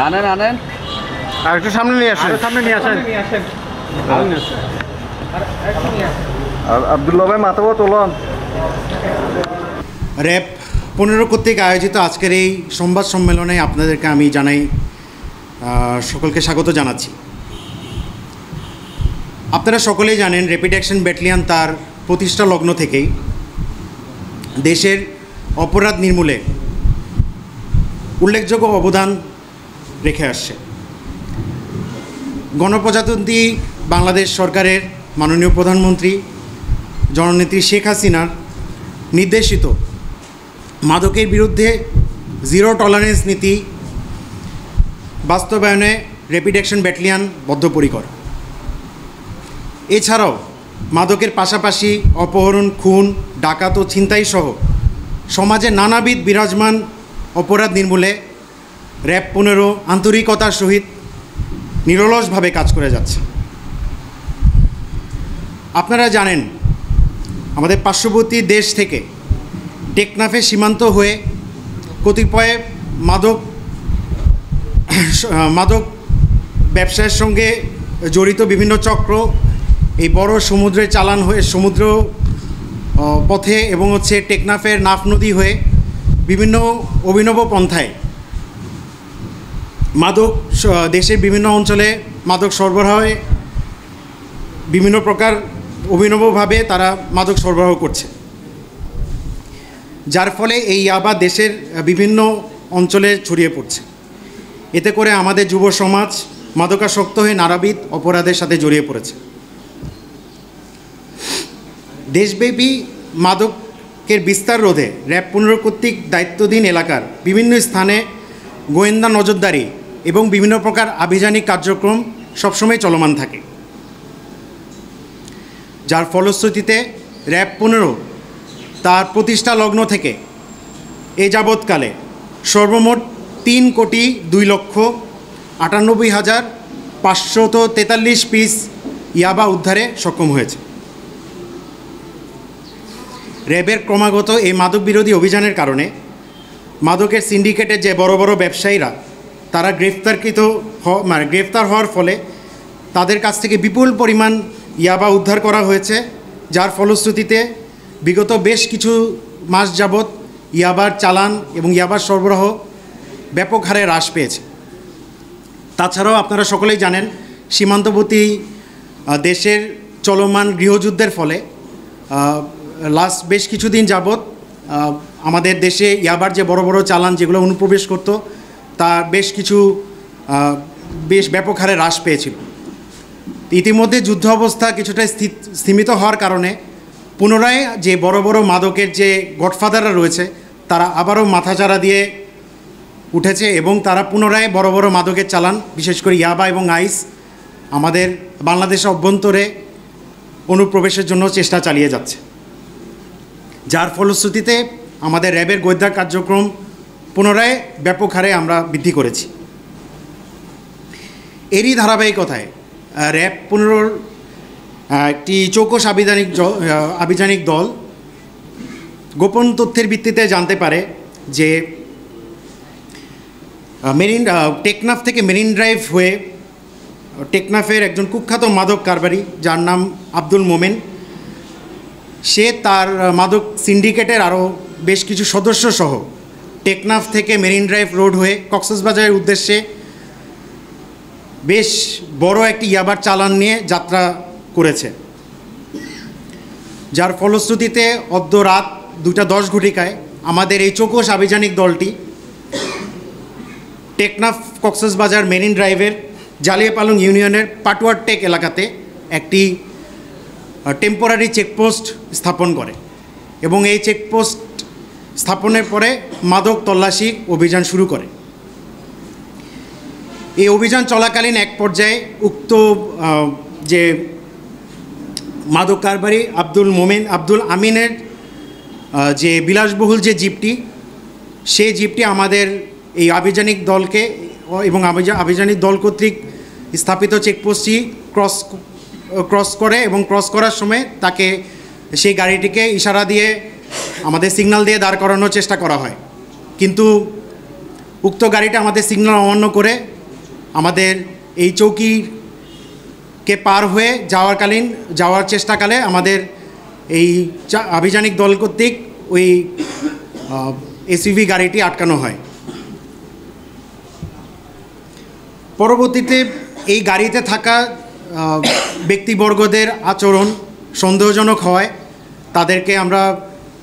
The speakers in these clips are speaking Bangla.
আনেন আনেন, আর একটু সামনে নিয়ে আসেন, সামনে নিয়ে আসেন। আব্দুল্লাহ ভাই মাথাও তোলন। র্যাব 15 কর্তৃক আয়োজিত আজকের এই সংবাদ সম্মেলনে আপনাদেরকে আমি জানাই, সকলকে স্বাগত জানাচ্ছি। আপনারা সকলেই জানেন র্যাপিড অ্যাকশন ব্যাটালিয়ন তার প্রতিষ্ঠা লগ্ন থেকেই দেশের অপরাধ নির্মূলে উল্লেখযোগ্য অবদান রেখে আসছে। গণপ্রজাতন্ত্রী বাংলাদেশ সরকারের মাননীয় প্রধানমন্ত্রী জননেত্রী শেখ হাসিনার নির্দেশিত মাদকের বিরুদ্ধে জিরো টলারেন্স নীতি বাস্তবায়নে র্যাপিড অ্যাকশন ব্যাটালিয়ন বদ্ধপরিকর। এছাড়াও মাদকের পাশাপাশি অপহরণ, খুন, ডাকাত ও ছিনতাই সহ সমাজে নানাবিধ বিরাজমান অপরাধ নির্মূলে র্যাব 15 আন্তরিকতার সহিত নিরলসভাবে কাজ করে যাচ্ছে। আপনারা জানেন আমাদের পার্শ্ববর্তী দেশ থেকে টেকনাফের সীমান্ত হয়ে কতিপয় মাদক ব্যবসায়ের সঙ্গে জড়িত বিভিন্ন চক্র এই বড় সমুদ্রে চালান হয়ে সমুদ্র পথে এবং টেকনাফের নাফ নদী হয়ে বিভিন্ন অভিনব পন্থায় মাদক দেশের বিভিন্ন অঞ্চলে মাদক সরবরাহে বিভিন্ন প্রকার অভিনবভাবে তারা মাদক সরবরাহ করছে, যার ফলে এই ইয়াবা দেশের বিভিন্ন অঞ্চলে ছড়িয়ে পড়ছে। এতে করে আমাদের যুব সমাজ মাদকাসক্ত হয়ে নানাবিধ অপরাধের সাথে জড়িয়ে পড়েছে। দেশব্যাপী মাদকের বিস্তার রোধে র্যাব 15 কর্তৃক দায়িত্বাধীন এলাকার বিভিন্ন স্থানে গোয়েন্দা নজরদারি এবং বিভিন্ন প্রকার আভিযানিক কার্যক্রম সবসময় চলমান থাকে, যার ফলশ্রুতিতে র্যাব 15 তার প্রতিষ্ঠা লগ্ন থেকে এ যাবৎকালে সর্বমোট 3,92,58,543 পিস ইয়াবা উদ্ধারে সক্ষম হয়েছে। র্যাবের ক্রমাগত এই মাদক বিরোধী অভিযানের কারণে মাদকের সিন্ডিকেটের যে বড় বড় ব্যবসায়ীরা তারা গ্রেফতার হওয়ার ফলে তাদের কাছ থেকে বিপুল পরিমাণ ইয়াবা উদ্ধার করা হয়েছে, যার ফলশ্রুতিতে বিগত বেশ কিছু মাস যাবৎ ইয়াবার চালান এবং ইয়াবার সরবরাহ ব্যাপক হারে হ্রাস পেয়েছে। তাছাড়াও আপনারা সকলেই জানেন সীমান্তবর্তী দেশের চলমান গৃহযুদ্ধের ফলে লাস্ট বেশ কিছুদিন যাবৎ আমাদের দেশে ইয়াবার যে বড় বড় চালান যেগুলো অনুপ্রবেশ করত তা বেশ ব্যাপক হারে হ্রাস পেয়েছিল। ইতিমধ্যে যুদ্ধ অবস্থা কিছুটা স্থিমিত হওয়ার কারণে পুনরায় যে বড় বড় মাদকের যে গডফাদাররা রয়েছে তারা আবারও মাথাচাড়া দিয়ে উঠেছে এবং তারা পুনরায় বড় বড় মাদকের চালান বিশেষ করে ইয়াবা এবং আইস আমাদের বাংলাদেশের অভ্যন্তরে অনুপ্রবেশের জন্য চেষ্টা চালিয়ে যাচ্ছে, যার ফলশ্রুতিতে আমাদের র্যাবের গোয়েন্দা কার্যক্রম পুনরায় ব্যাপক হারে আমরা বৃদ্ধি করেছি। এরই ধারাবাহিকতায় র্যাব 15 একটি চৌকস আভিযানিক দল গোপন তথ্যের ভিত্তিতে জানতে পারে যে টেকনাফ থেকে মেরিন ড্রাইভ হয়ে টেকনাফের একজন কুখ্যাত মাদক কারবারি যার নাম আব্দুল মোমেন, সে তার মাদক সিন্ডিকেটের আরও বেশ কিছু সদস্য সহ টেকনাফ থেকে মেরিন ড্রাইভ রোড হয়ে কক্সবাজারের উদ্দেশ্যে বেশ বড় একটি ইয়াবার চালান নিয়ে যাত্রা করেছে, যার ফলশ্রুতিতে অদ্য রাত 2:10 ঘটিকায় আমাদের এই চৌকস আভিযানিক দলটি টেকনাফ কক্সবাজার মেরিন ড্রাইভের জালিয়াপালং ইউনিয়নের পাটুয়ারটেক এলাকাতে একটি টেম্পোরারি চেকপোস্ট স্থাপন করে এবং এই চেকপোস্ট স্থাপনের পরে মাদক তল্লাশি অভিযান শুরু করে। এই অভিযান চলাকালীন এক পর্যায়ে উক্ত যে মাদক কারবারি আব্দুল আমিনের যে বিলাসবহুল যে জিপটি, সেই জিপটি আমাদের এই আভিযানিক দলকে এবং আভিযানিক দল কর্তৃক স্থাপিত চেকপোস্টটি ক্রস করে এবং ক্রস করার সময় তাকে সেই গাড়িটিকে ইশারা দিয়ে আমাদের সিগন্যাল দিয়ে দাঁড় করানোর চেষ্টা করা হয়, কিন্তু উক্ত গাড়িটা আমাদের সিগন্যাল অমান্য করে আমাদের এই চৌকিকে পার হয়ে যাওয়ার চেষ্টাকালে আমাদের এই আভিযানিক দল কর্তৃক ওই এসইউভি গাড়িটি আটকানো হয়। পরবর্তীতে এই গাড়িতে থাকা ব্যক্তিবর্গদের আচরণ সন্দেহজনক হওয়ায় তাদেরকে আমরা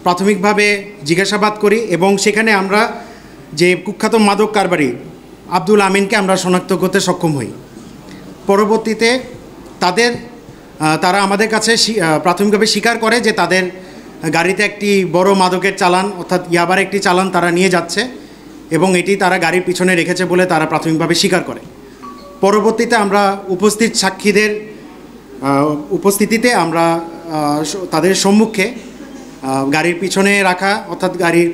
প্রাথমিকভাবে জিজ্ঞাসাবাদ করি এবং সেখানে আমরা যে কুখ্যাত মাদক কারবারি আব্দুল আমিনকে আমরা শনাক্ত করতে সক্ষম হই। পরবর্তীতে তারা আমাদের কাছে প্রাথমিকভাবে স্বীকার করে যে তাদের গাড়িতে একটি বড় মাদকের চালান অর্থাৎ ইয়াবার একটি চালান তারা নিয়ে যাচ্ছে এবং এটি তারা গাড়ির পিছনে রেখেছে বলে তারা প্রাথমিকভাবে স্বীকার করে। পরবর্তীতে আমরা উপস্থিত সাক্ষীদের উপস্থিতিতে আমরা তাদের সম্মুখে গাড়ির পিছনে রাখা অর্থাৎ গাড়ির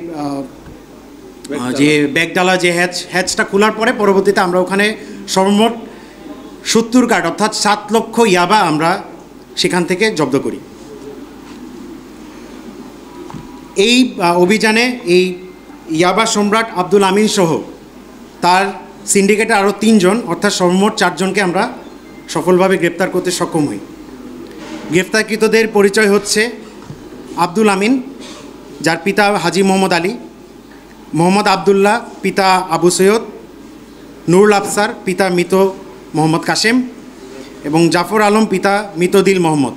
যে ব্যাগডালা যে হ্যাচটা খোলার পরে পরবর্তীতে আমরা ওখানে সর্বমোট 70 কার্ড অর্থাৎ 7 লক্ষ ইয়াবা আমরা সেখান থেকে জব্দ করি। এই অভিযানে এই ইয়াবা সম্রাট আব্দুল আমিন সহ তার সিন্ডিকেটে আরও 3 জন অর্থাৎ সর্বমোট 4 জনকে আমরা সফলভাবে গ্রেপ্তার করতে সক্ষম হই। গ্রেপ্তারকৃতদের পরিচয় হচ্ছে আব্দুল আমিন, যার পিতা হাজি মোহাম্মদ আলী, মোহাম্মদ আবদুল্লাহ পিতা আবু সৈয়দ, নুরুল আফসার পিতা মৃত মোহাম্মদ কাশেম এবং জাফর আলম পিতা মৃত দিল মোহাম্মদ।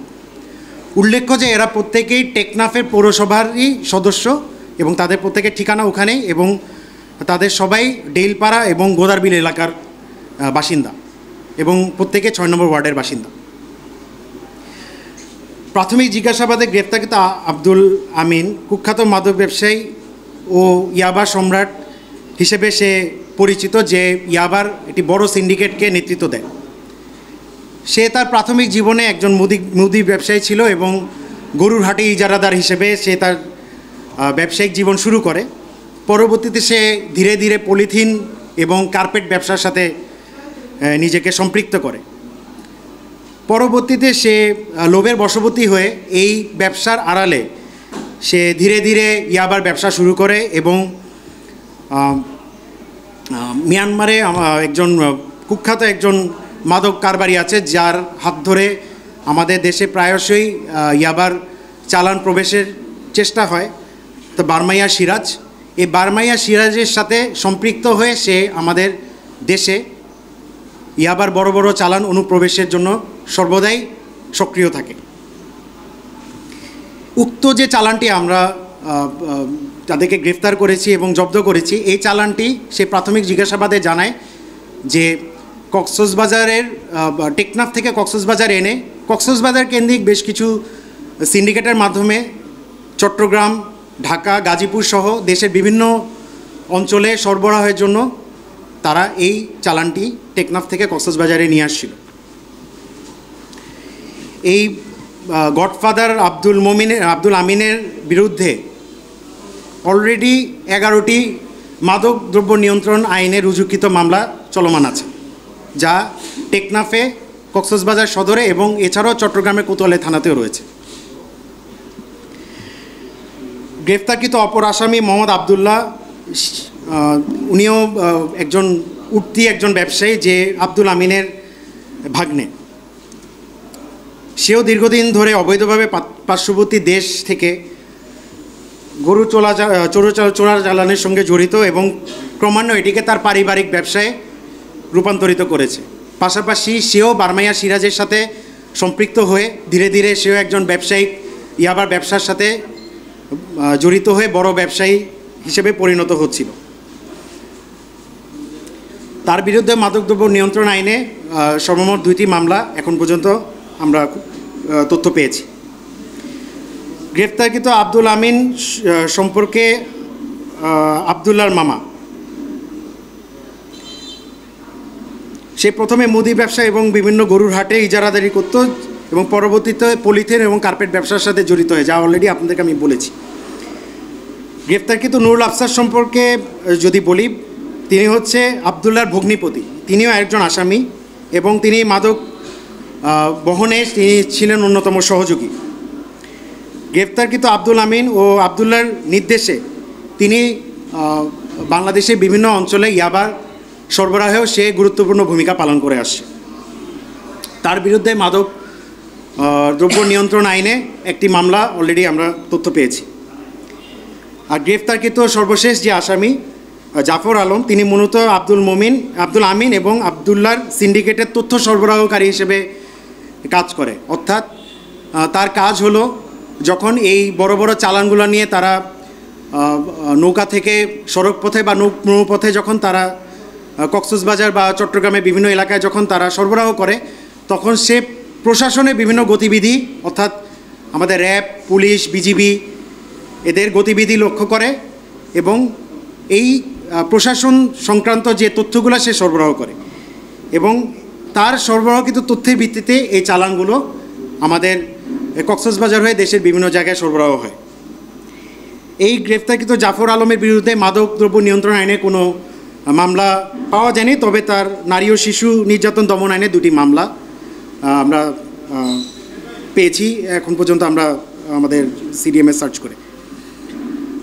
উল্লেখ্য যে এরা প্রত্যেকেই টেকনাফের পৌরসভারই সদস্য এবং তাদের প্রত্যেকের ঠিকানা ওখানেই এবং তাদের সবাই ডেইলপাড়া এবং গোদারবিল এলাকার বাসিন্দা এবং প্রত্যেকে 6 নম্বর ওয়ার্ডের বাসিন্দা। প্রাথমিক জিজ্ঞাসাবাদে গ্রেপ্তারকৃত আব্দুল আমিন কুখ্যাত মাদক ব্যবসায়ী ও ইয়াবা সম্রাট হিসেবে সে পরিচিত, যে ইয়াবার একটি বড় সিন্ডিকেটকে নেতৃত্ব দেয়। সে তার প্রাথমিক জীবনে একজন মুদি ব্যবসায়ী ছিল এবং গরুর হাটে ইজারাদার হিসেবে সে তার ব্যবসায়িক জীবন শুরু করে। পরবর্তীতে সে ধীরে ধীরে পলিথিন এবং কার্পেট ব্যবসার সাথে নিজেকে সম্পৃক্ত করে। পরবর্তীতে সে লোভের বশবর্তী হয়ে এই ব্যবসার আড়ালে সে ধীরে ধীরে ইয়াবার ব্যবসা শুরু করে এবং মিয়ানমারে একজন কুখ্যাত একজন মাদক কারবারি আছে, যার হাত ধরে আমাদের দেশে প্রায়শই ইয়াবার চালান প্রবেশের চেষ্টা হয়, তো বারমাইয়া সিরাজ। এই বারমাইয়া সিরাজের সাথে সম্পৃক্ত হয়ে সে আমাদের দেশে ইয়াবার বড় বড় চালান অনুপ্রবেশের জন্য সর্বদাই সক্রিয় থাকে। উক্ত যে চালানটি আমরা তাদেরকে গ্রেফতার করেছি এবং জব্দ করেছি, এই চালানটি সে প্রাথমিক জিজ্ঞাসাবাদে জানায় যে কক্সবাজারের টেকনাফ থেকে কক্সবাজার এনে কক্সবাজার কেন্দ্রিক বেশ কিছু সিন্ডিকেটের মাধ্যমে চট্টগ্রাম, ঢাকা, গাজীপুর সহ দেশের বিভিন্ন অঞ্চলে সরবরাহের জন্য তারা এই চালানটি টেকনাফ থেকে কক্সবাজারে নিয়ে আসছিল। এই গডফাদার আব্দুল আমিনের বিরুদ্ধে অলরেডি 11টি মাদক দ্রব্য নিয়ন্ত্রণ আইনে রুজুকৃত মামলা চলমান আছে, যা টেকনাফে, কক্সবাজার সদরে এবং এছাড়াও চট্টগ্রামের কোতোয়ালি থানাতেও রয়েছে। গ্রেফতারকৃত অপর আসামি মোহাম্মদ আবদুল্লাহ, উনিও একজন ব্যবসায়ী, যে আব্দুল আমিনের ভাগ্নে। সেও দীর্ঘদিন ধরে অবৈধভাবে পার্শ্ববর্তী দেশ থেকে গরু চোরাচালানের সঙ্গে জড়িত এবং ক্রমান্বয়ে এটিকে তার পারিবারিক ব্যবসায় রূপান্তরিত করেছে। পাশাপাশি সেও বারমাইয়া সিরাজের সাথে সম্পৃক্ত হয়ে ধীরে ধীরে সেও একজন ব্যবসায়িক ইয়াবার ব্যবসার সাথে জড়িত হয়ে বড় ব্যবসায়ী হিসেবে পরিণত হচ্ছিল। তার বিরুদ্ধে মাদকদ্রব্য নিয়ন্ত্রণ আইনে সর্বমোট 2টি মামলা এখন পর্যন্ত আমরা তথ্য পেয়েছি। গ্রেফতারকৃত আব্দুল আমিন সম্পর্কে আবদুল্লাহর মামা, সে প্রথমে মুদি ব্যবসা এবং বিভিন্ন গরুর হাটে ইজারাদারি করত এবং পরবর্তীতে পলিথিন এবং কার্পেট ব্যবসার সাথে জড়িত হয়, যা অলরেডি আপনাদেরকে আমি বলেছি। গ্রেফতারকৃত নুরুল আফসার সম্পর্কে যদি বলি, তিনি হচ্ছে আবদুল্লাহর ভগ্নিপতি, তিনিও একজন আসামি এবং তিনি মাদক বহনে তিনি ছিলেন অন্যতম সহযোগী। গ্রেফতারকৃত আব্দুল আমিন ও আবদুল্লাহর নির্দেশে তিনি বাংলাদেশের বিভিন্ন অঞ্চলে ইয়াবার সরবরাহেও সে গুরুত্বপূর্ণ ভূমিকা পালন করে আসছে। তার বিরুদ্ধে মাদক দ্রব্য নিয়ন্ত্রণ আইনে একটি মামলা অলরেডি আমরা তথ্য পেয়েছি। আর গ্রেফতারকৃত সর্বশেষ যে আসামি জাফর আলম, তিনি মূলত আব্দুল আমিন এবং আবদুল্লাহর সিন্ডিকেটের তথ্য সরবরাহকারী হিসেবে কাজ করে। অর্থাৎ তার কাজ হলো যখন এই বড় বড় চালানগুলো নিয়ে তারা নৌকা থেকে সড়ক পথে বা নৌপথে যখন তারা কক্সবাজার বা চট্টগ্রামে বিভিন্ন এলাকায় যখন তারা সরবরাহ করে, তখন সে প্রশাসনের বিভিন্ন গতিবিধি অর্থাৎ আমাদের র্যাব, পুলিশ, বিজিবি এদের গতিবিধি লক্ষ্য করে এবং এই প্রশাসন সংক্রান্ত যে তথ্যগুলো সে সরবরাহ করে এবং তার সরবরাহকৃত তথ্যের ভিত্তিতে এই চালানগুলো আমাদের কক্সবাজার হয়ে দেশের বিভিন্ন জায়গায় সরবরাহ হয়। এই গ্রেফতারকৃত জাফর আলমের বিরুদ্ধে মাদক দ্রব্য নিয়ন্ত্রণ আইনে কোনো মামলা পাওয়া যায়নি, তবে তার নারী ও শিশু নির্যাতন দমন আইনে 2টি মামলা আমরা পেয়েছি এখন পর্যন্ত আমরা আমাদের সিডিএমএ সার্চ করে।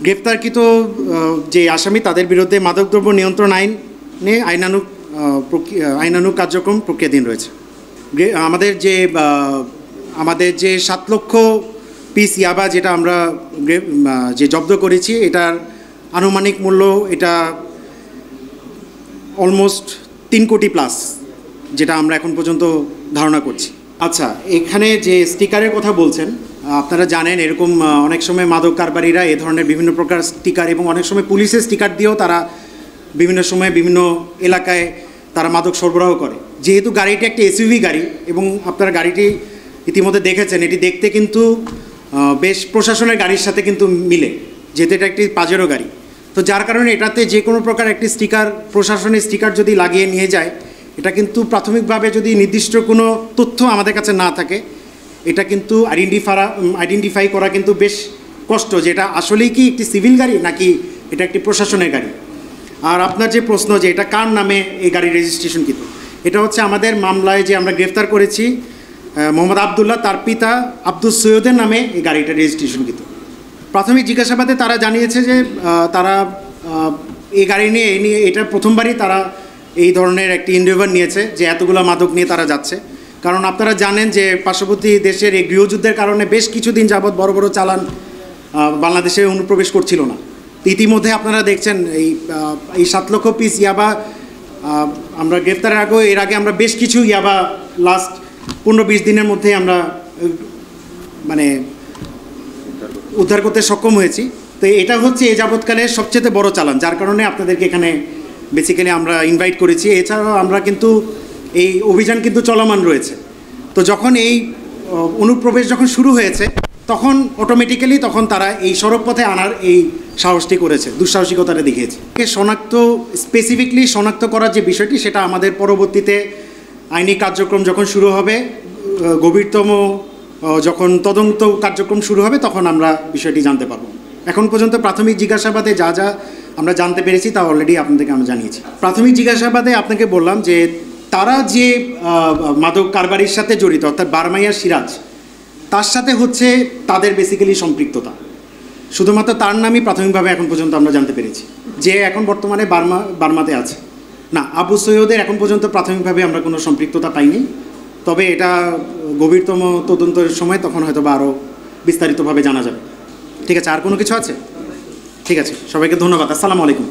গ্রেফতারকৃত যে আসামি তাদের বিরুদ্ধে মাদকদ্রব্য নিয়ন্ত্রণ আইনে আইনানুগ কার্যক্রম প্রক্রিয়াধীন রয়েছে। আমাদের যে 7 লক্ষ পিস ইয়াবা যেটা আমরা যে জব্দ করেছি, এটার আনুমানিক মূল্য এটা অলমোস্ট 3 কোটি প্লাস, যেটা আমরা এখন পর্যন্ত ধারণা করছি। আচ্ছা, এখানে যে স্টিকারের কথা বলছেন, আপনারা জানেন এরকম অনেক সময় মাদক কারবারিরা এ ধরনের বিভিন্ন প্রকার স্টিকার এবং অনেক সময় পুলিশের স্টিকার দিয়েও তারা বিভিন্ন সময় বিভিন্ন এলাকায় তারা মাদক সরবরাহ করে। যেহেতু গাড়িটি একটি এসইউভি গাড়ি এবং আপনারা গাড়িটি ইতিমধ্যে দেখেছেন, এটি দেখতে কিন্তু বেশ প্রশাসনের গাড়ির সাথে কিন্তু মিলে, যেহেতু এটা একটি পাজেরো গাড়ি। তো যার কারণে এটাতে যে কোনো প্রকার একটি স্টিকার, প্রশাসনের স্টিকার যদি লাগিয়ে নিয়ে যায়, এটা কিন্তু প্রাথমিকভাবে যদি নির্দিষ্ট কোনো তথ্য আমাদের কাছে না থাকে, এটা কিন্তু আইডেন্টিফাই করা কিন্তু বেশ কষ্ট যে এটা আসলেই কি একটি সিভিল গাড়ি নাকি এটা একটি প্রশাসনের গাড়ি। আর আপনার যে প্রশ্ন যে এটা কার নামে এই গাড়ির রেজিস্ট্রেশন, কিন্তু এটা হচ্ছে আমাদের মামলায় যে আমরা গ্রেফতার করেছি মোহাম্মদ আবদুল্লাহ, তার পিতা আব্দুল সৈয়দের নামে এই গাড়িটা রেজিস্ট্রেশন। কিন্তু প্রাথমিক জিজ্ঞাসাবাদে তারা জানিয়েছে যে তারা এই গাড়ি নিয়ে এটা প্রথমবারই তারা এই ধরনের একটি ইনডিভার নিয়েছে যে এতগুলো মাদক নিয়ে তারা যাচ্ছে। কারণ আপনারা জানেন যে পার্শ্ববর্তী দেশের এই গৃহযুদ্ধের কারণে বেশ কিছুদিন যাবৎ বড় বড় চালান বাংলাদেশে অনুপ্রবেশ করছিল না। ইতিমধ্যে আপনারা দেখছেন এই 7 লক্ষ পিস ইয়াবা আমরা গ্রেফতারের এর আগে আমরা বেশ কিছু ইয়াবা লাস্ট 15-20 দিনের মধ্যে আমরা মানে উদ্ধার করতে সক্ষম হয়েছি। তো এটা হচ্ছে এ যাবৎকালের সবচেয়ে বড় চালান, যার কারণে আপনাদেরকে এখানে বেসিক্যালি আমরা ইনভাইট করেছি। এছাড়াও আমরা কিন্তু এই অভিযান কিন্তু চলমান রয়েছে। তো যখন এই অনুপ্রবেশ যখন শুরু হয়েছে, তখন অটোমেটিক্যালি তখন তারা এই সড়ক পথে আনার এই সাহসটি করেছে, দুঃসাহসিকতাটা দেখিয়েছে। স্পেসিফিকলি শনাক্ত করার যে বিষয়টি, সেটা আমাদের পরবর্তীতে আইনি কার্যক্রম যখন শুরু হবে, গভীরতম যখন তদন্ত কার্যক্রম শুরু হবে, তখন আমরা বিষয়টি জানতে পারব। এখন পর্যন্ত প্রাথমিক জিজ্ঞাসাবাদে যা যা আমরা জানতে পেরেছি তা অলরেডি আপনাদেরকে আমরা জানিয়েছি। প্রাথমিক জিজ্ঞাসাবাদে আপনাকে বললাম যে তারা যে মাদক কারবারির সাথে জড়িত, অর্থাৎ বারমাইয়া সিরাজ, তার সাথে হচ্ছে তাদের বেসিক্যালি সম্পৃক্ততা। শুধুমাত্র তার নামই প্রাথমিকভাবে এখন পর্যন্ত আমরা জানতে পেরেছি, যে এখন বর্তমানে বার্মাতে আছে। না, আবু সৈয়দের এখন পর্যন্ত প্রাথমিকভাবে আমরা কোনো সম্পৃক্ততা পাইনি, তবে এটা গভীরতম তদন্তের সময় তখন হয়তো বা আরও বিস্তারিতভাবে জানা যাবে। ঠিক আছে, আর কোনো কিছু আছে? ঠিক আছে, সবাইকে ধন্যবাদ। আসসালামু আলাইকুম।